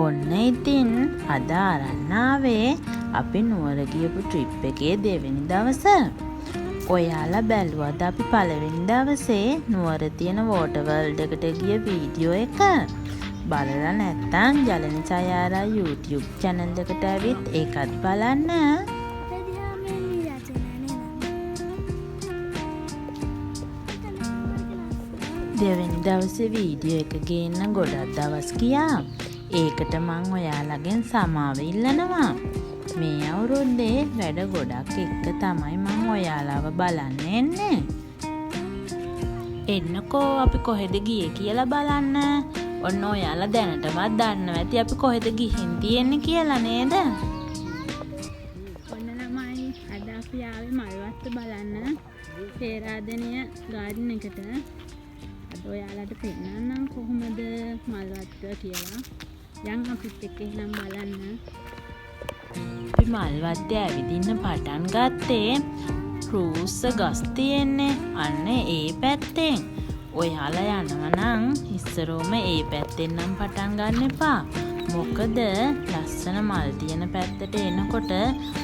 ඔන්න ඉතින් අද අරන් ආවේ අපි නුවර ගියපු ට්‍රිප් එකේ දෙවෙනි දවස. ඔයාලා බැලුවද අපි පළවෙනි දවසේ නුවර තියෙන වෝටර් වර්ල්ඩ් එකට ගිය වීඩියෝ එක? බලලා නැත්නම් ජලන ඡායාරා YouTube channel එකට ඇවිත් ඒකත් බලන්න. දෙවෙනි දවසේ වීඩියෝ එක ගේන්න ගොඩක් දවස් ගියා. ඒකට මං ඔයාලගෙන් සමාව ඉල්ලනවා. මේ අවුරුද්දේ වැඩ ගොඩක් එක්ක තමයි මං ඔයාලව බලන්න එන්නේ. එන්නකෝ අපි කොහෙද ගියේ කියලා බලන්න. ඔන්න ඔයාලා දැනටමත් දන්නවා ඇති අපි කොහෙද ගිහින් තියෙන්නේ කියලා නේද? ඔන්න ළමයි අද අපි ආවේ මල්වත්ත බලන්න පේරාදෙනිය ගාඩන් එකට. අද ඔයාලට පෙන්නන්නම් කොහොමද මල්වත්ත කියලා. යන් අපිත් එක්ක එහෙනම් බලන්න. අපි මල්වත්තේ ඇවිදින්න පටන් ගත්තේ රූස්ස ගස් තියෙන්නේ අන්න ඒ පැත්තෙන්. ඔයාලා යනවා නම් ඉස්සරෝම ඒ පැත්තෙන් නම් පටන් ගන්න එපා. මොකද ලස්සන මල් තියෙන පැත්තට එනකොට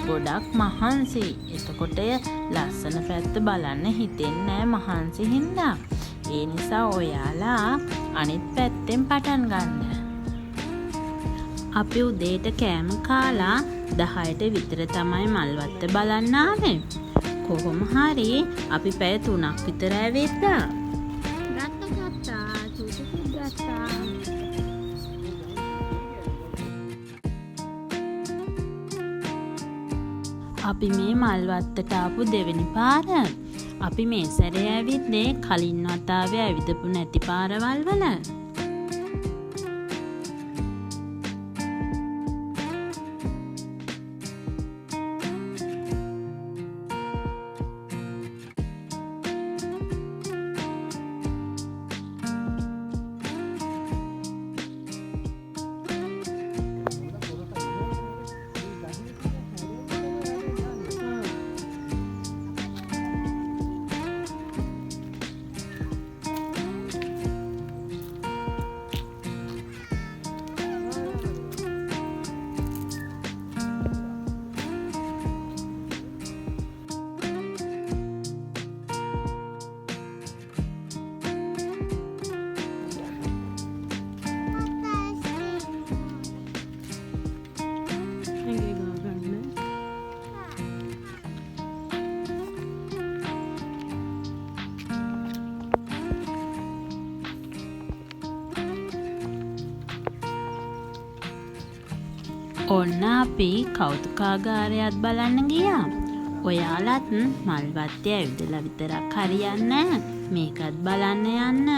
ගොඩක් මහන්සි. එතකොට ලස්සන පැත්ත බලන්න හිතෙන්නේ නැහැ මහන්සි හින්දා. ඒ නිසා ඔයාලා අනිත් පැත්තෙන් පටන් ගන්න. අපි උදේට කෑම කාලා 10ට විතර තමයි මල්වත්ත බලන්න ආවේ. කොහොම හරි අපි පැය 3ක් විතර ඇවිත්තා. අපි මේ මල්වත්තට ආපු දෙවෙනි පාර. අපි මේ සැරේ ඇවිත්නේ කලින් වතාවේ ඇවිදපු නැති පාරවල් වල. ඔන්න අපි කෞතුකාගාරයත් බලන්න ගියා. ඔයාලත් මල්වත්තේ ඇවිදලා විතරක් හරියන්නේ නැහැ. මේකත් බලන්න යන්න.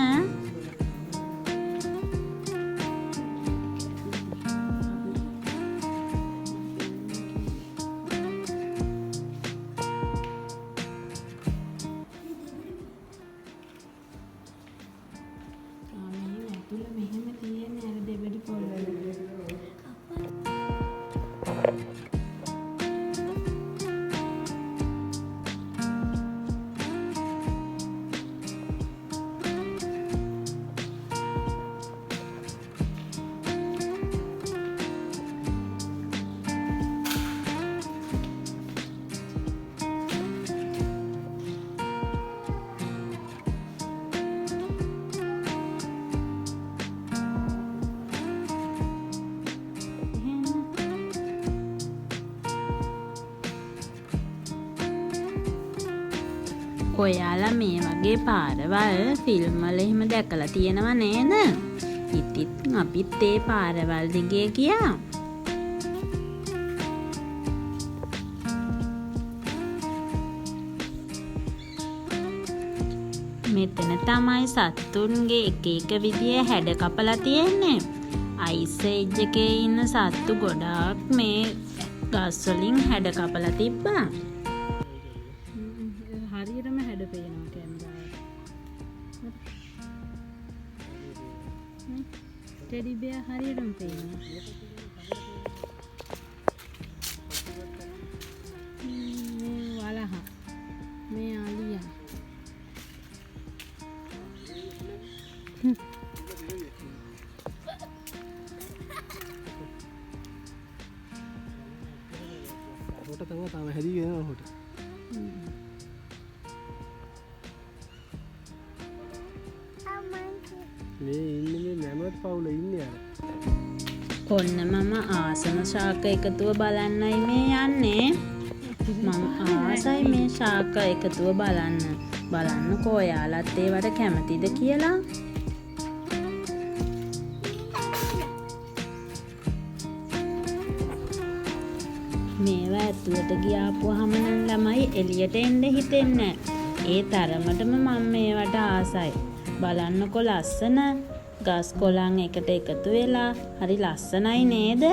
ඔයාලා මේ වගේ පාරවල් ෆිල්ම් වල එහෙම දැකලා තියෙනව නේද? ඉතින් අපිත් ඒ පාරවල් දිගේ ගියා. මෙතන තමයි සත්තුන්ගේ එක එක විදිය හැඩ කපලා තියෙන්නේ. අයිස් ඒජ් එකේ ඉන්න සත්තු ගොඩාක් මේ ගස් වලින් හැඩ කපලා තිබ්බා. හරියටම හැඩ පේනවා කැමරාවට. ටෙඩි බෙයා හරියටම පේනවා. මේ වලහ. මේ ආලියා. හොට තමයි තාම හැදිගෙන යනවා හොට. මේ ඉන්නේ මේ මැමත් පවුල ඉන්නේ අර. ඔන්න මම ආසම ශාක එකතුව බලන්නයි මේ යන්නේ. මම ආසයි මේ ශාක එකතුව බලන්නකෝ ඔයාලත් ඒවට කැමතිද කියලා. මේවා ඇතුළට ගියාපුවාම නම් ළමයි එළියට එන්න හිතෙන්නේ නැහැ. ඒ තරමටම මම මේවට ආසයි. බලන්නකෝ ලස්සන ගස් කොළන් එකට එකතු වෙලා හරි ලස්සනයි නේද?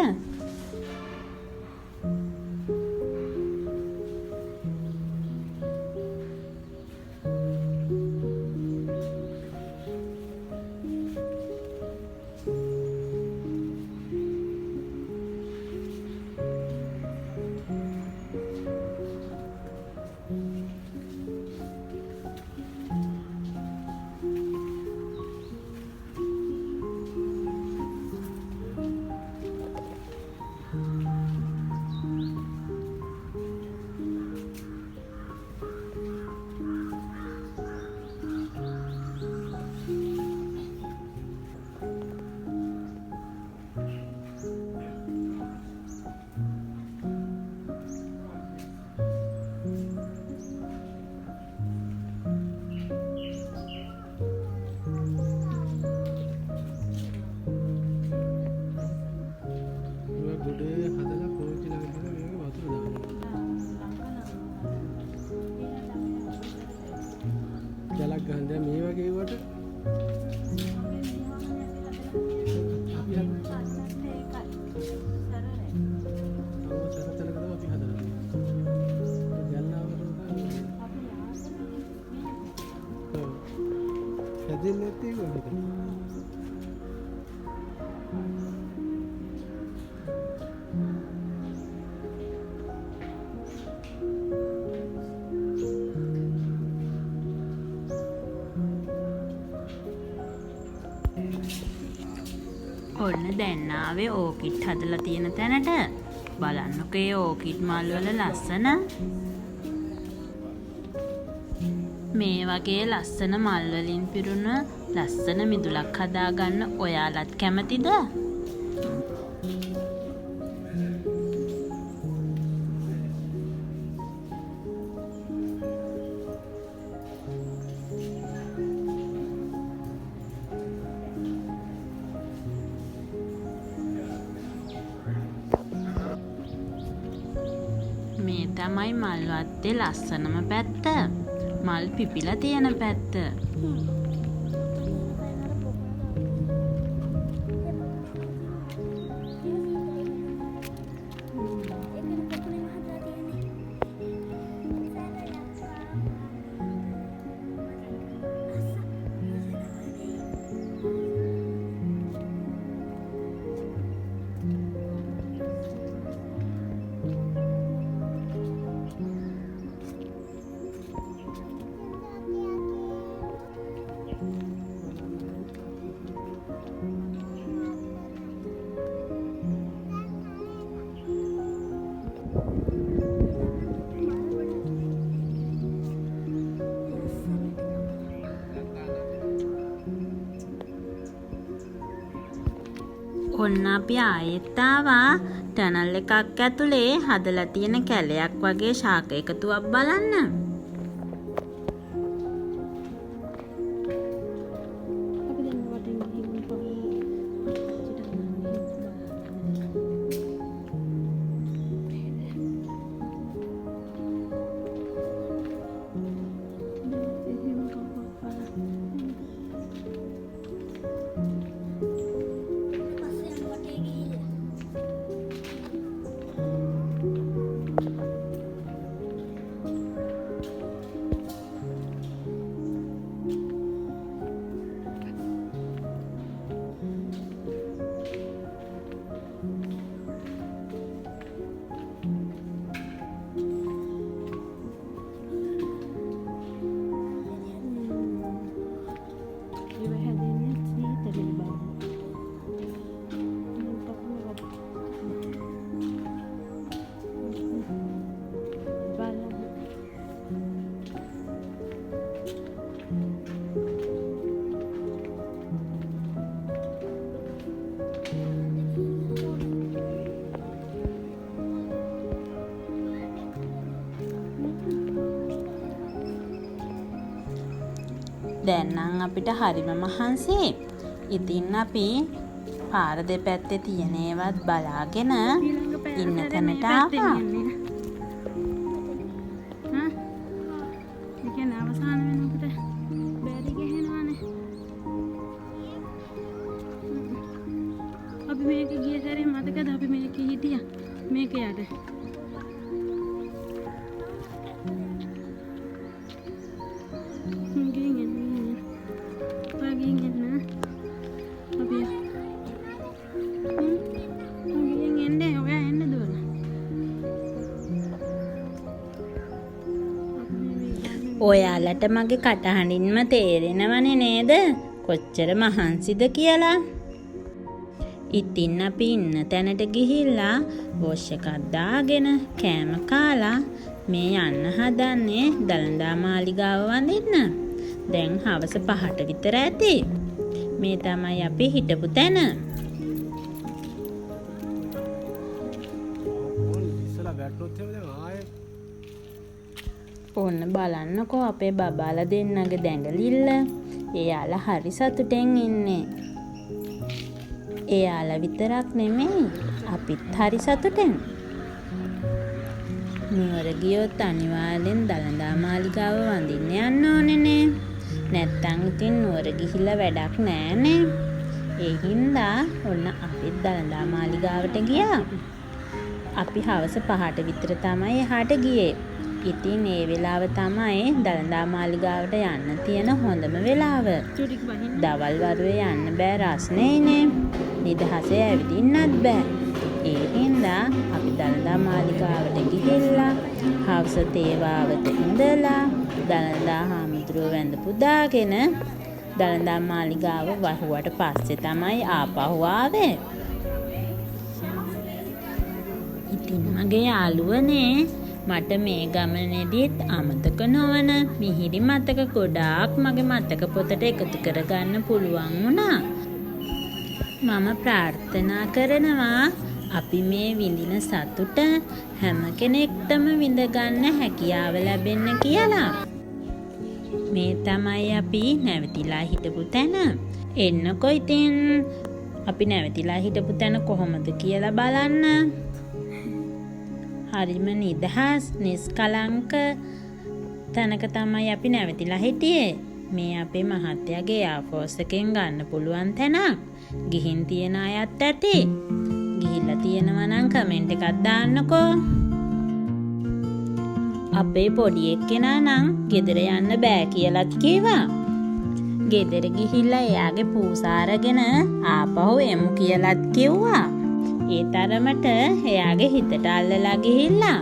ජලක් ගහන දැන් මේ වගේ වට ඔන්න දැන් ආවේ ඕකිඩ් හදලා තියෙන තැනට. බලන්නකෝ ඒ ඕකිඩ් මල් වල ලස්සන. මේ වගේ ලස්සන මල් වලින් පිරුණු ලස්සන මිදුලක් හදාගන්න ඔයාලත් කැමතිද? මේ තමයි මල් වත්තේ ලස්සනම පැත්ත. මල් පිපිලා තියෙන පැත්ත. ඔන්න අපි ආයෙත් ආවා ටනල් එකක් ඇතුලේ හදලා තියෙන කැලයක් වගේ ශාක එකතුවක් බලන්න. දැන් නම් අපිට හරිම මහන්සි. ඉතින් අපි පාර දෙපැත්තේ තියෙන ඒවත් බලාගෙන ඉන්න තැනට ආවා. අවසාන වෙනකොට බැරි ගහනවානේ. අපි මේක ගිය සැරේ මතකද අපි මේක හිටියා මේක යට. ඔයාලට මගේ කටහඬින්ම තේරෙනවනේ නේද කොච්චර මහන්සිද කියලා. ඉතින් අපි ඉන්න තැනට ගිහිල්ලා වොෂ් එකක් දාගෙන කෑම කාලා මේ යන්න හදන්නේ දළදා මාලිගාව වඳින්න. දැන් හවස 5ට විතර ඇති. මේ තමයි අපි හිටපු තැන. ඔන්න බලන්නකෝ අපේ බබාලා දෙන්නගේ දැඟලිල්ල. එයාලා හරි සතුටෙන් ඉන්නේ. එයාලා විතරක් නෙමෙයි අපිත් හරි සතුටෙන්. නුවර ගියොත් අනිවාර්යෙන් දළදා මාලිගාව වඳින්න යන්න ඕනේනේ. නැත්තම් ඉතින් නුවර ගිහිල්ලා වැඩක් නෑනේ. ඒ හින්දා ඔන්න අපිත් දළදා මාලිගාවට ගියා. අපි හවස 5ට විතර තමයි එහාට ගියේ. ඉතින් ඒ වෙලාව තමයි දළදා මාලිගාවට යන්න තියෙන හොඳම වෙලාව. දවල් වරුවේ යන්න බෑ රස්නේනේ. නිදහසේ ඇවිදින්නත් බෑ. ඒ හින්දා අපි දළදා මාලිගාවට ගිහිල්ලා හවස තේවාවට ඉඳලා දළදා හාමුදුරුවෝ වැඳ පුදාගෙන දළදා මාලිගාව වහුවට පස්සේ තමයි ආපහු ආවේ. ඉතින් මගේ යාළුවනේ මට මේ ගමනේදීත් අමතක නොවන මිහිරි මතක ගොඩාක් මගේ මතක පොතට එකතු කරගන්න පුළුවන් වුණා. මම ප්‍රාර්ථනා කරනවා අපි මේ විඳින සතුට හැම කෙනෙක්ටම විඳගන්න හැකියාව ලැබෙන්න කියලා. මේ තමයි අපි නැවතිලා හිටපු තැන. එන්නකො ඉතින් අපි නැවතිලා හිටපු තැන කොහොමද කියලා බලන්න. හරිම නිදහස් නිස්කලංක තැනක තමයි අපි නැවතිලා හිටියේ. මේ අපේ මහත්තයාගේ එයාෆෝස් එකෙන් ගන්න පුළුවන් තැනක්. ගිහින් තියෙන අයත් ඇති. ගිහිල්ලා තියෙනවා නම් කමෙන්ට් එකක් දාන්නකෝ. අපේ පොඩි එක්කෙනා නම් ගෙදර යන්න බෑ කියලාත් කිව්වා. ගෙදර ගිහිල්ලා එයාගේ පූසා අරගෙන ආපහු එමු කියලාත් කිව්වා. ඒ තරමට එයාගේ හිතට අල්ලලා ගිහිල්ලා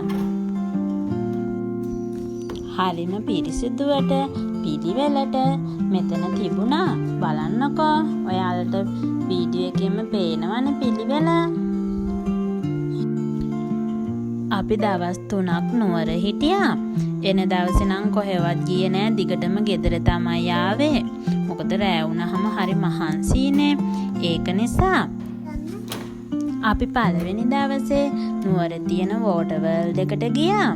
හරිම පිරිසිදුවට පිළිවෙලට මෙතන තිබුණා. බලන්නකෝ ඔයාලට වීඩියෝ එකෙම පේනවනේ පිළිවෙල. අපි දවස් 3ක් නුවර හිටියා. එන දවසේ නම් කොහෙවත් ගියේ නෑ. දිගටම ගෙදර තමයි ආවේ. මොකද රෑ වුණාම හරි මහන්සිනේ. ඒක නිසා අපි පළවෙනි දවසේ නුවර තියෙන වෝටර් වර්ල්ඩ් එකට ගියා.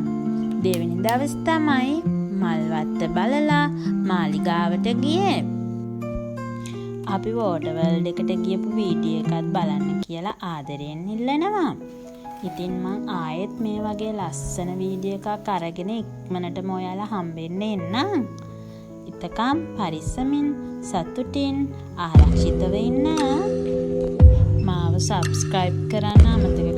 දෙවෙනි දවස් තමයි මල්වත්ත බලලා මාලිගාවට ගියේ. අපි වෝටර් වර්ල්ඩ් එකට ගියපු වීඩියෝ එකත් බලන්න කියලා ආදරයෙන් ඉල්ලනවා. ඉතින් මං ආයෙත් මේ වගේ ලස්සන වීඩියෝ එකක් අරගෙන ඉක්මනටම ඔයාලා හම්බෙන්න එන්නම්. එතකම් පරිස්සමින් සතුටින් ආරක්ෂිතව ඉන්න. මාව සබ්ස්ක්‍රයිබ් කරන්න අමතක